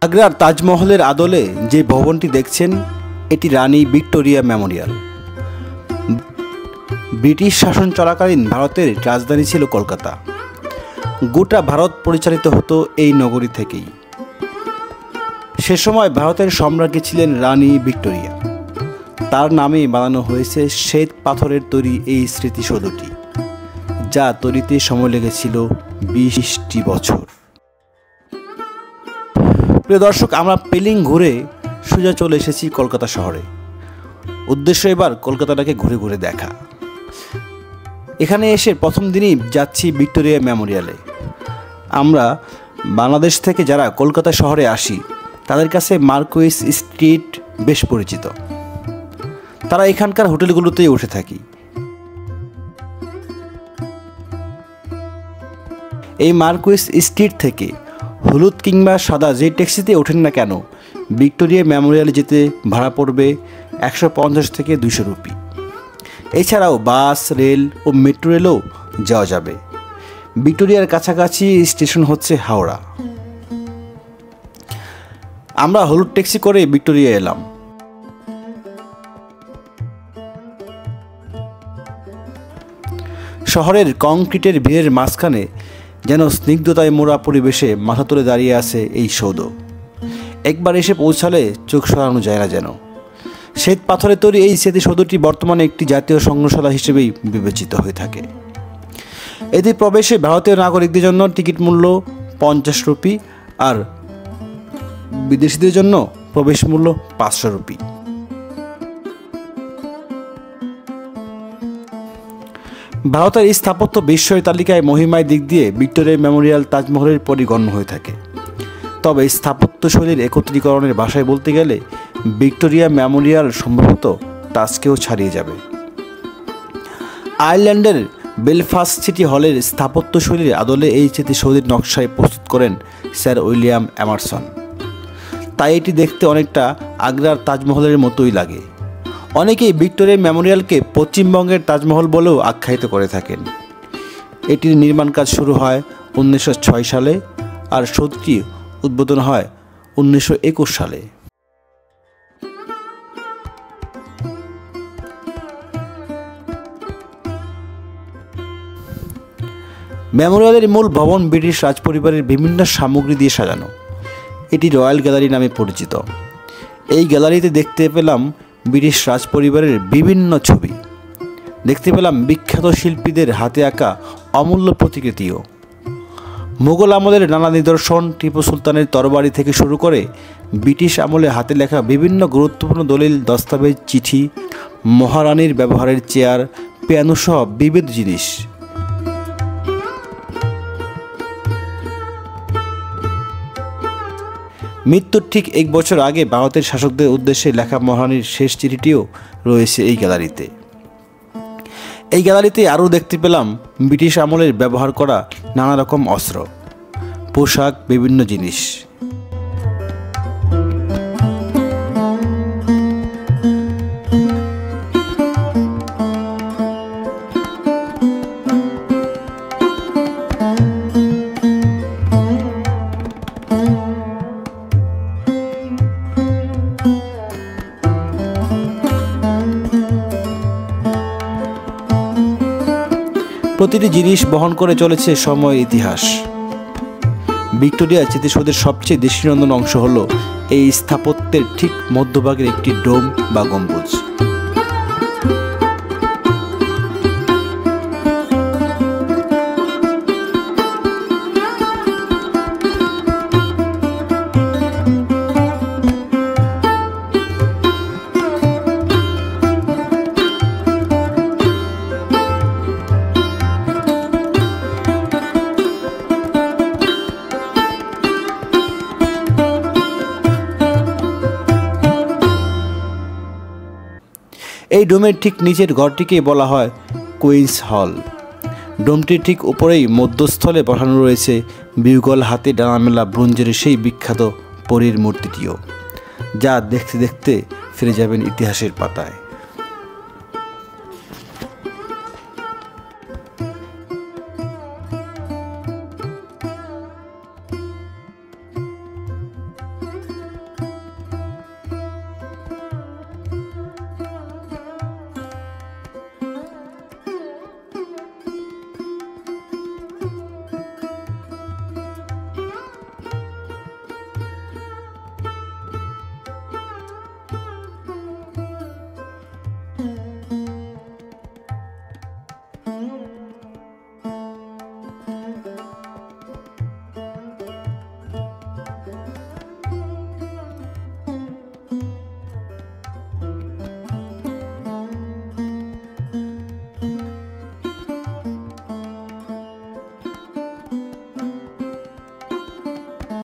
আগ্রার তাজমহলের আদলে যে ভবনটি দেখছেন এটি রানী ভিক্টোরিয়া মেমোরিয়াল। ব্রিটিশ শাসন চলাকালীন ভারতের রাজধানী ছিল কলকাতা। গোটা ভারত পরিচালিত হতো এই নগরী থেকেই। সে সময় ভারতের সম্রাজ্ঞী ছিলেন রানী ভিক্টোরিয়া। তার নামে বানানো হয়েছে শ্বেত পাথরের তৈরি এই স্মৃতিসৌধটি, যা তৈরিতে সময় লেগেছিল 20টি বছর। প্রিয় দর্শক, আমরা পেলিং ঘুরে সোজা চলে এসেছি কলকাতা শহরে। উদ্দেশ্য এবার কলকাতাটাকে ঘুরে ঘুরে দেখা। এখানে এসে প্রথম দিনই যাচ্ছি ভিক্টোরিয়া মেমোরিয়ালে। আমরা বাংলাদেশ থেকে যারা কলকাতা শহরে আসি তাদের কাছে মার্কুইস স্ট্রিট বেশ পরিচিত। তারা এখানকার হোটেলগুলোতেই উঠে থাকি। এই মার্কুইস স্ট্রিট থেকে হলুদ কিংবা সাদা যে ট্যাক্সিতে ওঠেন না কেন, ভিক্টোরিয়া মেমোরিয়ালে যেতে ভাড়া পড়বে 150 থেকে 200 রুপি। এছাড়াও বাস, রেল ও মেট্রো রেলও যাওয়া যাবে। ভিক্টোরিয়ার কাছাকাছি স্টেশন হচ্ছে হাওড়া। আমরা হলুদ ট্যাক্সি করে ভিক্টোরিয়া এলাম। শহরের কংক্রিটের ভিড়ের মাঝখানে যেন স্নিগ্ধতায় মোড়া পরিবেশে মাথা তুলে দাঁড়িয়ে আছে এই সৌধ। একবার এসে পৌঁছালে চোখ সরানো যায় না যেন। শ্বেত পাথরে তৈরি এই স্মৃতিসৌধটি বর্তমানে একটি জাতীয় সংগ্রহশালা হিসেবেই বিবেচিত হয়ে থাকে। এতে প্রবেশে ভারতীয় নাগরিকদের জন্য টিকিট মূল্য 50 রুপি আর বিদেশিদের জন্য প্রবেশ মূল্য 500 রুপি। ভারতের স্থাপত্য বিস্ময় তালিকায় মহিমায় দিক দিয়ে ভিক্টোরিয়া মেমোরিয়াল তাজমহলের পরই গণ্য হয়ে থাকে। তবে স্থাপত্যশৈলীর একত্রীকরণের ভাষায় বলতে গেলে ভিক্টোরিয়া মেমোরিয়াল সম্ভবত তাজকেও ছাড়িয়ে যাবে। আয়ারল্যান্ডের বেলফাস্ট সিটি হলের স্থাপত্যশৈলীর আদলে এই স্মৃতিসৌধের নকশায় প্রস্তুত করেন স্যার উইলিয়াম এমারসন। তাই এটি দেখতে অনেকটা আগ্রার তাজমহলের মতোই লাগে। অনেকেই ভিক্টোরিয়া মেমোরিয়ালকে পশ্চিমবঙ্গের তাজমহল বলেও আখ্যায়িত করে থাকেন। এটির নির্মাণ কাজ শুরু হয় 1906 সালে আর সৌধটি উদ্বোধন হয় 1921 সালে। মেমোরিয়ালের মূল ভবন ব্রিটিশ রাজপরিবারের বিভিন্ন সামগ্রী দিয়ে সাজানো। এটি রয়্যাল গ্যালারি নামে পরিচিত। এই গ্যালারিতে দেখতে পেলাম ব্রিটিশ রাজপরিবারের বিভিন্ন ছবি। দেখতে পেলাম বিখ্যাত শিল্পীদের হাতে আঁকা অমূল্য প্রতিকৃতিও। মুঘল আমলের নানা নিদর্শন, টিপু সুলতানের তরবারি থেকে শুরু করে ব্রিটিশ আমলে হাতে লেখা বিভিন্ন গুরুত্বপূর্ণ দলিল, দস্তাবেজ, চিঠি, মহারানীর ব্যবহারের চেয়ার, পিয়ানো সহ বিবিধ জিনিস। মৃত্যুর ঠিক 1 বছর আগে ভারতের শাসকদের উদ্দেশ্যে লেখা মহারানীর শেষ চিঠিটিও রয়েছে এই গ্যালারিতে। এই গ্যালারিতে আরও দেখতে পেলাম ব্রিটিশ আমলের ব্যবহার করা নানা রকম অস্ত্র, পোশাক, বিভিন্ন জিনিস। প্রতিটি জিনিস বহন করে চলেছে সময়, ইতিহাস। ভিক্টোরিয়া স্মৃতিসৌধের সবচেয়ে দৃষ্টিনন্দন অংশ হল এই স্থাপত্যের ঠিক মধ্যভাগের একটি ডোম বা গম্বুজ। এই ডোমের ঠিক নিচের ঘরটিকে বলা হয় কুইন্স হল। ডোমটির ঠিক উপরেই মধ্যস্থলে বসানো রয়েছে বিউগল হাতে ডানা মেলা ব্রোঞ্জের সেই বিখ্যাত পরীর মূর্তিটিও, যা দেখতে দেখতে ফিরে যাবেন ইতিহাসের পাতায়।